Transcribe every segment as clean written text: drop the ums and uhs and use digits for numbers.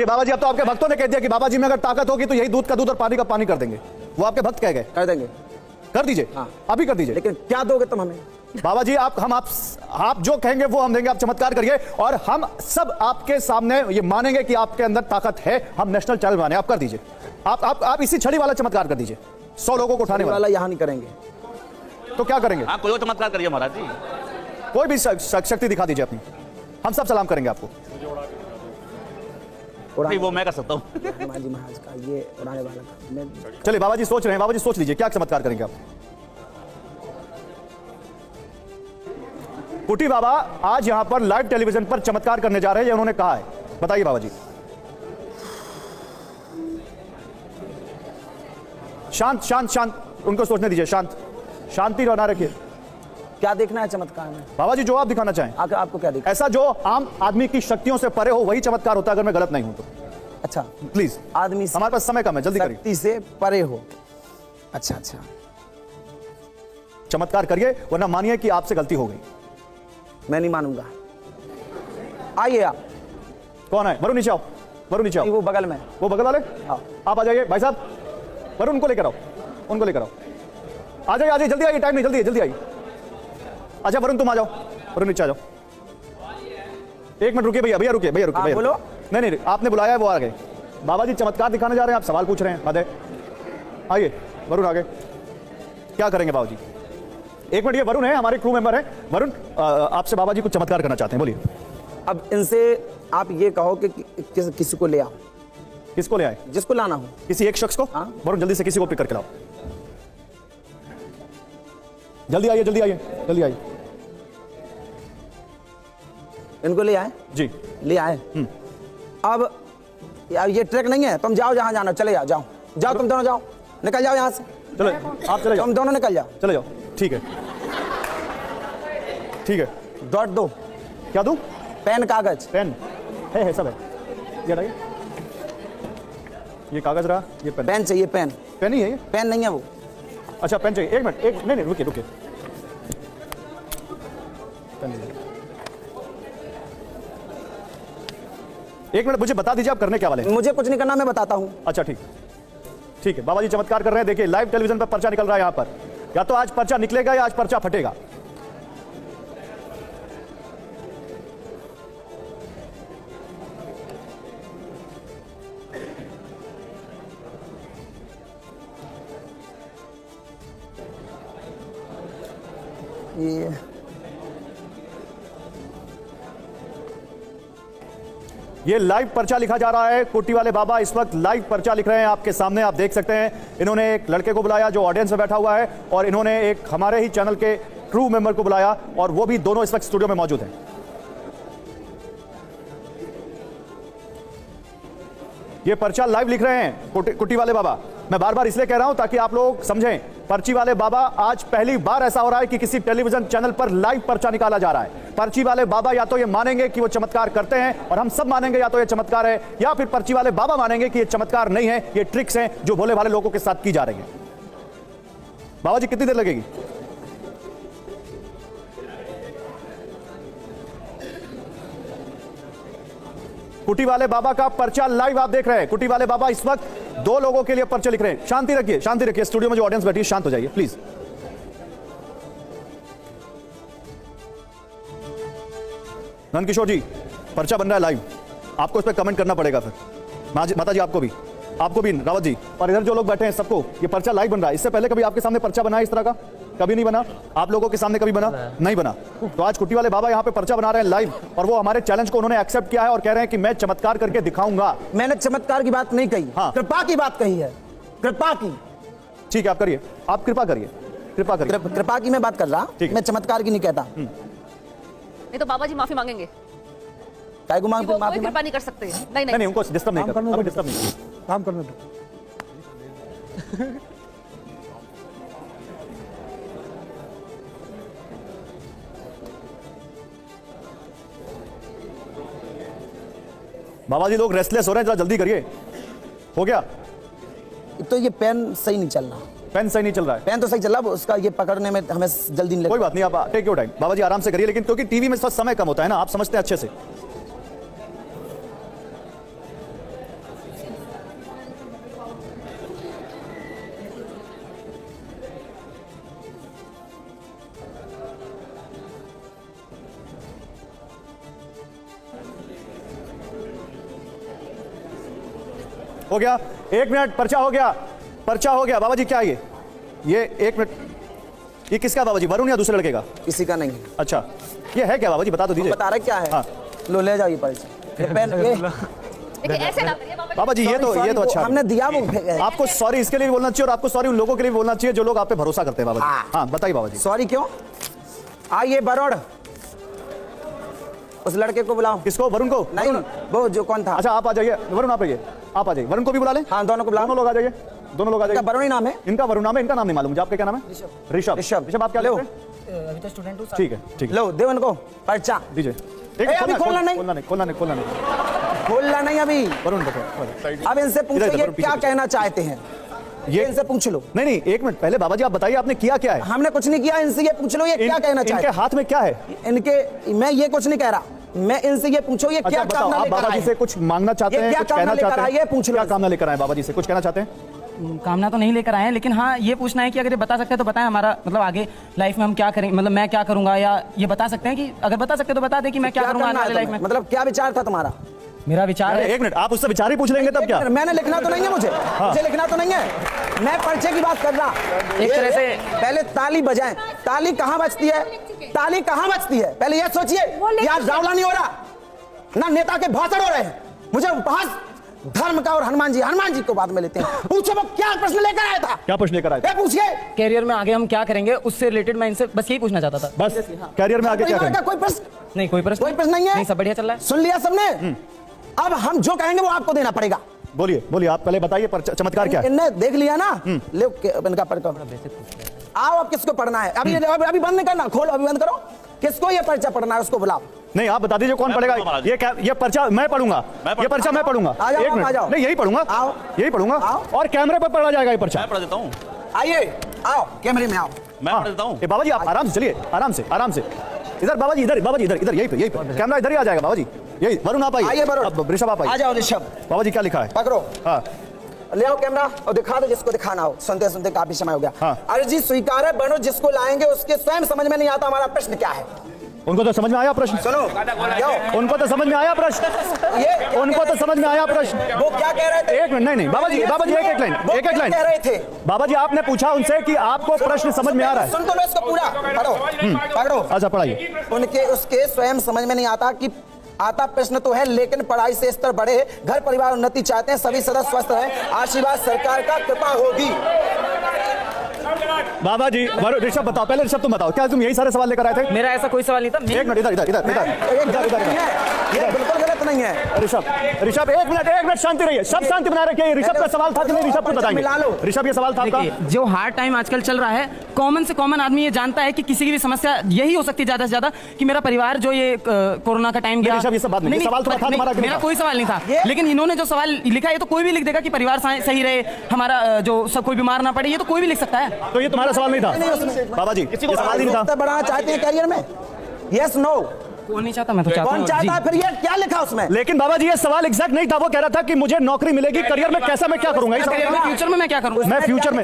देखिए बाबा जी, अब तो आपके भक्तों ने कह दिया कि बाबा जी में अगर ताकत होगी तो यही दूध का दूध और पानी का पानी कर देंगे। वो आपके भक्त कह गए। कर देंगे, कर दीजिए। हाँ। अभी कर दीजिए। लेकिन क्या दोगे तुम हमें? बाबा जी आप जो कहेंगे वो हम देंगे। आप चमत्कार करिए और हम सब आपके सामने ये मानेंगे कि आपके अंदर ताकत है। हम नेशनल चैनल बने। आप कर दीजिए। आप इसी छड़ी वाला चमत्कार कर दीजिए, 100 लोगों को उठाने वाला। यहां नहीं करेंगे तो क्या करेंगे? कोई और चमत्कार करिए महाराज जी, कोई भी शक्ति दिखा दीजिए अपनी, हम सब सलाम करेंगे आपको। नहीं, वो मैं कर सकता हूँ। महाराज का ये उड़ाने वाला का। चलिए बाबा जी सोच रहे हैं। बाबा जी सोच लीजिए क्या चमत्कार करेंगे आप। कुटी बाबा आज यहां पर लाइव टेलीविजन पर चमत्कार करने जा रहे हैं, ये उन्होंने कहा है। बताइए बाबा जी। शांत शांत शांत, उनको सोचने दीजिए। शांत, शांति बना रखिए। क्या देखना है चमत्कार में? बाबा जी जो आप दिखाना चाहें। आपको क्या देखना? ऐसा जो आम आदमी की शक्तियों से परे हो वही चमत्कार होता है, अगर मैं गलत नहीं हूं तो। अच्छा प्लीज, आदमी हमारे पास समय कम है, जल्दी करिए। शक्ति से परे हो। अच्छा, चमत्कार करिए वरना मानिए कि आपसे गलती हो गई। मैं नहीं मानूंगा। आइए आप। कौन है? वरुण नीचे आओ, वरुण नीचे आओ। वो बगल में, वो बगल वाले। हाँ। आप आ जाइए भाई साहब। वरुण उनको लेकर आओ, उनको लेकर आओ। आ जाइए, आ जाइए, जल्दी आइए, टाइम नहीं, जल्दी जल्दी आइए। अच्छा वरुण तुम आ जाओ, वरुण नीचे आ जाओ। एक मिनट रुकिए भैया, भैया रुकिए, भैया रुकिए। बोलो। नहीं, आपने बुलाया है, वो आ गए। बाबा जी चमत्कार दिखाने जा रहे हैं, आप सवाल पूछ रहे हैं। हद। आइए वरुण, आगे क्या करेंगे बाबा जी? एक मिनट, ये वरुण है, हमारे क्रू मेंबर है। वरुण आपसे बाबा जी कुछ चमत्कार करना चाहते हैं, बोलिए। अब इनसे आप ये कहो कि किसी को ले आओ। किसको ले आए? जिसको लाना हो, किसी एक शख्स को। हाँ। वरुण जल्दी से किसी को पिक करके लाओ। जल्दी आइए, जल्दी आइए, जल्दी आइए। इनको ले आए जी, ले आए। अब ये ट्रैक नहीं है, तुम जाओ जहां जाना, चले जाओ, जाओ जाओ, तुम दोनों जाओ, निकल जाओ यहां से। चलो आप चले जाओ, तुम दोनों निकल जाओ, चले जाओ। ठीक है, ठीक है। डॉट दो। क्या दूं? पेन, कागज। पेन है सब है। ये रही, ये कागज रहा, ये पेन। पेन चाहिए, पेन। पेन ही है ये? पेन नहीं है वो। अच्छा पेन चाहिए। एक मिनट, एक नहीं रुकिए रुकिए। एक मिनट, मुझे बता दीजिए आप करने क्या वाले हैं? मुझे कुछ नहीं करना, मैं बताता हूं। अच्छा ठीक, ठीक है। बाबा जी चमत्कार कर रहे हैं। देखिए लाइव टेलीविजन पर पर्चा निकल रहा है यहाँ पर। या तो आज पर्चा निकलेगा या आज पर्चा फटेगा। ये लाइव पर्चा लिखा जा रहा है। कोटी वाले बाबा इस वक्त लाइव पर्चा लिख रहे हैं आपके सामने, आप देख सकते हैं। इन्होंने एक लड़के को बुलाया जो ऑडियंस में बैठा हुआ है, और इन्होंने एक हमारे ही चैनल के क्रू मेंबर को बुलाया, और वो भी दोनों इस वक्त स्टूडियो में मौजूद हैं। ये पर्चा लाइव लिख रहे हैं कुटी वाले बाबा। मैं बार बार इसलिए कह रहा हूं ताकि आप लोग समझें। पर्ची वाले बाबा, आज पहली बार ऐसा हो रहा है कि किसी टेलीविजन चैनल पर लाइव पर्चा निकाला जा रहा है। पर्ची वाले बाबा या तो ये मानेंगे कि वो चमत्कार करते हैं, और हम सब मानेंगे या तो ये चमत्कार है, या फिर पर्ची वाले बाबा मानेंगे कि ये चमत्कार नहीं है, ये ट्रिक्स हैं जो भोले भाले लोगों के साथ की जा रही है। बाबा जी कितनी देर लगेगी? कुटी वाले बाबा का पर्चा लाइव आप देख रहे हैं। कुटी वाले बाबा इस वक्त 2 लोगों के लिए पर्चे लिख रहे हैं। शांति रखिए, शांति रखिए। स्टूडियो में जो ऑडियंस बैठी है शांत हो जाइए प्लीज। नंद किशोर जी, पर्चा बन रहा है लाइव, आपको इस पर कमेंट करना पड़ेगा। फिर माता जी आपको भी रावत जी, और इधर जो लोग बैठे हैं सबको ये पर्चा लाइव बन रहा है। इससे पहले कभी आपके सामने पर्चा बना है इस तरह का? कभी नहीं बना। आप लोगों के सामने कभी बना? नहीं बना। तो आज कुटी वाले बाबा यहाँ पे पर्चा बना रहे हैं लाइव, और वो हमारे चैलेंज को उन्होंने एक्सेप्ट किया है और कह रहे हैं कि मैं चमत्कार करके दिखाऊंगा। मैंने चमत्कार की बात नहीं कही, हाँ। कृपा की बात कही है, कृपा की। ठीक है, आप करिए, आप कृपा करिए, कृपा करिए। कृपा की मैं बात कर रहा, मैं चमत्कार की नहीं कहता। नहीं तो बाबा जी माफी मांगेंगे। काय को माफी? कोई कृपा नहीं कर सकते। नहीं, उनको डिस्टर्ब नहीं करना, डिस्टर्ब नहीं, काम करने दो। बाबा जी लोग रेस्टलेस हो रहे हैं, जरा जल्दी करिए। हो गया? तो ये पेन सही नहीं चल रहा। पेन सही नहीं चल रहा है? पेन तो सही चल रहा, उसका ये पकड़ने में हमें जल्दी नहीं। कोई बात नहीं, आप टेक योर टाइम। बाबा जी आराम से करिए, लेकिन क्योंकि टीवी में समय कम होता है ना, आप समझते हैं अच्छे से। हो गया, 1 मिनट, पर्चा हो गया, पर्चा हो गया। बाबा जी क्या है ये 1 मिनट, ये किसका बाबा जी, वरुण या दूसरे लड़के का? किसी का नहीं है। अच्छा, ये है क्या बाबा जी, बता तो दीजिए। बता रहे क्या है? हाँ। लो ले जाओ ये पर्चा। ये पेन ये देखिए ऐसे ना करिए बाबा जी, ये तो अच्छा है। हमने दिया वो आपको सॉरी इसके लिए भी बोलना चाहिए और आपको सॉरी उन लोगों के लिए भी बोलना चाहिए जो लोग आप पे भरोसा करते हैं बाबा जी। हाँ बताइए बाबा जी। सॉरी क्यों? आइए वरुण, उस लड़के को बुलाओ। किसको? वरुण को? नहीं, वो जो कौन था? अच्छा आप आ जाइए, वरुण आप आइए, आप आ जाइए, वरुण को भी बुला लें। हाँ दोनों को बुलाओ। दोनों लोग आ जाइए, दोनों लोग आ जाइए। इनका वरुण ही नाम है। इनका वरुण नाम है, इनका नाम नहीं मालूम मुझे। आपका क्या नाम है? ऋषभ। ऋषभ आप क्या लो। लेते हैं? अभी तो स्टूडेंट हूँ। ठीक है, ठीक है, लो दे उनको पर्चा। दीजिए। अभी खोलना नहीं। खोलना नहीं, खोलना नहीं, खोलना नहीं। खोलना नहीं अभी। वरुण देखो, अब इनसे पूछो इधर, ये पीछे, क्या पीछे। कहना चाहते हैं, ये इनसे पूछ लो। नहीं नहीं, 1 मिनट पहले बाबा जी आप बताइए आपने किया क्या है? हमने कुछ नहीं किया, इनसे ये पूछ लो ये क्या कहना इनके चाहते हैं। हाथ में क्या है? इनके, मैं ये कुछ नहीं कह रहा, मैं इनसे ये पूछो ये अच्छा क्या बताओ, कामना आप लेकर बाबा जी आए से हैं? कुछ मांगना चाहते ये हैं, क्या कुछ कामना कहना लेकर चाहते आए, हैं? ये पूछ लो। क्या कामना लेकर आए बाबा जी से, कुछ कहना चाहते हैं? कामना तो नहीं लेकर आए हैं, लेकिन हाँ ये पूछना है कि अगर ये बता सकते हैं तो बताएं हमारा मतलब आगे लाइफ में हम क्या करें, मतलब मैं क्या करूंगा, या ये बता सकते हैं कि अगर बता सकते हैं तो बता दें कि मैं क्या करूंगा आने करना है वाली लाइफ में। तुम्हें? मतलब क्या विचार था तुम्हारा? मेरा विचार है, 1 मिनट, आप उससे विचार ही पूछ लेंगे तब क्या? मैंने लिखना तो नहीं है मुझे लिखना तो नहीं है, मैं पर्चे की बात कर रहा। एक तरह से पहले ताली बजाएं। ताली कहाँ बजती है? ताली कहाँ बजती है? पहले ये सोचिए। यहाँ रावला नहीं हो रहा, ना नेता के भाषण हो रहे हैं। मुझे उपहास धर्म का और हनुमान जी को बाद में लेते हैं। पूछो वो क्या प्रश्न लेकर आया था? क्या प्रश्न लेकर आए थे? पूछिए। कैरियर में आगे हम क्या करेंगे उससे रिलेटेड मैं इनसे बस यही पूछना चाहता था। बस कैरियर में आगे क्या परिवार करें? का कोई प्रश्न? नहीं कोई प्रश्न नहीं है। नहीं, सब बढ़िया चल रहा है। सुन लिया सबने? अब हम जो कहेंगे वो आपको देना पड़ेगा। बोलिए बोलिए, आप पहले बताइए चमत्कार क्या है? इनने देख लिया ना, ले इनका पर्चा। आओ अब किसको पढ़ना है? अभी बंद नहीं करना, खोलो अभी बंद करो। किसको ये पर्चा पढ़ना है उसको बुलाओ। नहीं आप बता दीजिए कौन पढ़ेगा। ये पर्चा मैं पढ़ूंगा, ये पर्चा मैं पढ़ूंगा। आ जाओ, एक मिनट, आ जाओ। नहीं यही पढ़ूंगा, आओ। यही पढ़ूंगा आओ। और कैमरे पर पढ़ा जाएगा ये पर्चा। मैं पढ़ देता हूँ, आइए आओ कैमरे में आओ। मैं पढ़ देता हूँ। बाबा जी आप आराम से चलिए, आराम से आराम से। इधर बाबा जी, इधर बाबा जी, इधर यही पे कैमरा इधर ही आ जाएगा बाबा जी। यही वरुण आप आइए। आइए वरुण। अब ऋषभ आप आ आइए। जाओ ऋषभ। बाबा जी क्या लिखा है? पकड़ो, हाँ ले आओ कैमरा और दिखा दो जिसको दिखाना हो। सुनते सुनते काफी समय हो गया। हाँ। अर्जी स्वीकार है, बनो जिसको लाएंगे उसके स्वयं समझ में नहीं आता हमारा प्रश्न क्या है। उनको तो समझ में आया प्रश्न, सुनो जाओ। उनको तो समझ में आया प्रश्न, ये उनको तो समझ में आया प्रश्न। वो क्या कह रहे थे? एक मिनट, नहीं बाबा जी, बाबा जी एक लाइन, वो एक क्या लाइन कह रहे थे? बाबा जी आपने पूछा उनसे कि आपको प्रश्न समझ में आ रहा है। सुन तो लो इसको पूरा। पढ़ो पढ़ो। अच्छा पढ़ाइए। उनके उसके स्वयं समझ में नहीं आता कि आता प्रश्न तो है, लेकिन पढ़ाई से स्तर बढ़े, घर परिवार उन्नति चाहते हैं, सभी सदस्य स्वस्थ रहें, आशीर्वाद सरकार का कृपा होगी। बाबा जी ऋषभ बताओ, पहले ऋषभ तुम बताओ, क्या तुम यही सारे सवाल लेकर आए थे? मेरा ऐसा कोई सवाल नहीं था। एक मिनट, इधर इधर इधर इधर इधर ये बिल्कुल गलत नहीं है। ऋषभ एक मिनट शांति रहिए, सब शांति बनाए रखिए। ऋषभ का सवाल था कि नहीं, ऋषभ को बताएंगे। मिला लो। ऋषभ ये सवाल था आपका? देखिए जो हार्ड टाइम आजकल चल रहा है, कॉमन से कॉमन आदमी ये जानता है कि किसी की भी समस्या यही हो सकती है ज्यादा से ज्यादा कि मेरा परिवार जो ये कोरोना का टाइम गया। ऋषभ ये सब बात नहीं, सवाल तो था तुम्हारा कि नहीं मेरा था? कोई सवाल नहीं था, लेकिन इन्होंने जो सवाल लिखा है तो कोई भी लिख देगा कि परिवार सही रहे, हमारा जो सब कोई बीमार ना पड़े, ये तो कोई भी लिख सकता है। तो ये तुम्हारा सवाल नहीं था बाबा जी? ये सवाल ही नहीं था। बढ़ाना चाहते हैं करियर में? Yes no? कौन नहीं चाहता? मैं तो चाहता कौन हूँ। चाहता है? फिर ये क्या लिखा उसमें? लेकिन बाबा जी ये सवाल एग्जैक्ट नहीं था। वो कह रहा था कि मुझे नौकरी मिलेगी, करियर में कैसा, मैं क्या करूंगा? फ्यूचर में मैं क्या करूंगा? मैं फ्यूचर में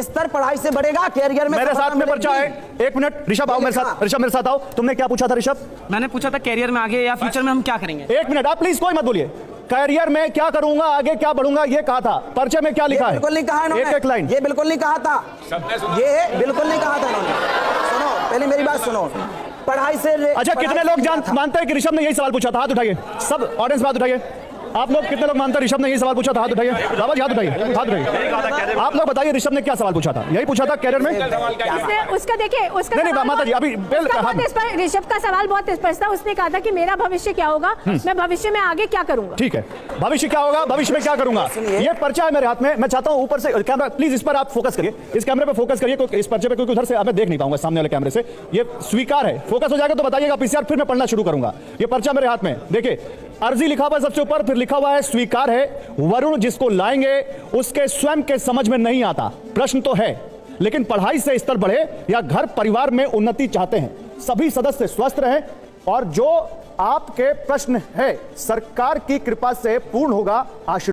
स्तर पढ़ाई से बढ़ेगा, करियर में मेरे साथ में पर्चा है। एक मिनट ऋषभ आओ मेरे साथ, ऋषभ मेरे साथ आओ। तुमने क्या पूछा था ऋषभ? मैंने पूछा था कैरियर में आगे या फ्यूचर में हम क्या करेंगे। एक मिनट, आप प्लीज कोई मत बोलिए। करियर में क्या करूंगा, आगे क्या बढ़ूंगा, ये कहा था। पर्चे में क्या लिखा है? बिल्कुल नहीं कहा इन्होंने। एक लाइन। ये बिल्कुल नहीं कहा था, ये बिल्कुल नहीं कहा था इन्होंने। सुनो पहले मेरी बात सुनो। पढ़ाई से अच्छा कितने लोग मानते हैं कि ऋषभ ने यही सवाल पूछा था? हाथ उठाइए सब, ऑडियंस हाथ उठाइए। आप लोग कितने लोग मानते हैं ऋषभ ने यही सवाल पूछा था? हाथ उठाइए बाबा जी, हाथ उठाइए, हाथ उठाइए। आप लोग बताइए ऋषभ ने क्या सवाल पूछा था? यही पूछा था कैरियर में? उसका देखिए, उसका नहीं माता जी अभी ऋषभ का सवाल बहुत स्पष्ट था। उसने कहा था कि मेरा भविष्य क्या होगा, मैं भविष्य में आगे क्या करूंगा। ठीक है, भविष्य क्या होगा, भविष्य में क्या करूंगा, ये पर्चा है मेरे हाथ में। मैं चाहता हूं ऊपर से कैमरा प्लीज इस पर आप फोकस करिए, इस कैमरे पे फोकस करिए, क्योंकि इस पर्चे पे क्योंकि उधर से मैं देख नहीं पाऊंगा सामने वाले कैमरे से। ये स्वीकार है, फोकस हो जाएगा तो बताइएगा पीसीआर, फिर मैं पढ़ना शुरू करूंगा। ये पर्चा मेरे हाथ में देखिए, अर्जी लिखा हुआ है सबसे ऊपर, फिर लिखा हुआ है स्वीकार है। वरुण जिसको लाएंगे उसके स्वयं के समझ में नहीं आता। प्रश्न तो है, लेकिन पढ़ाई से स्तर बढ़े या घर परिवार में उन्नति चाहते हैं, सभी सदस्य स्वस्थ रहे, और जो आपके प्रश्न है सरकार की कृपा से पूर्ण होगा। आशीर्वाद।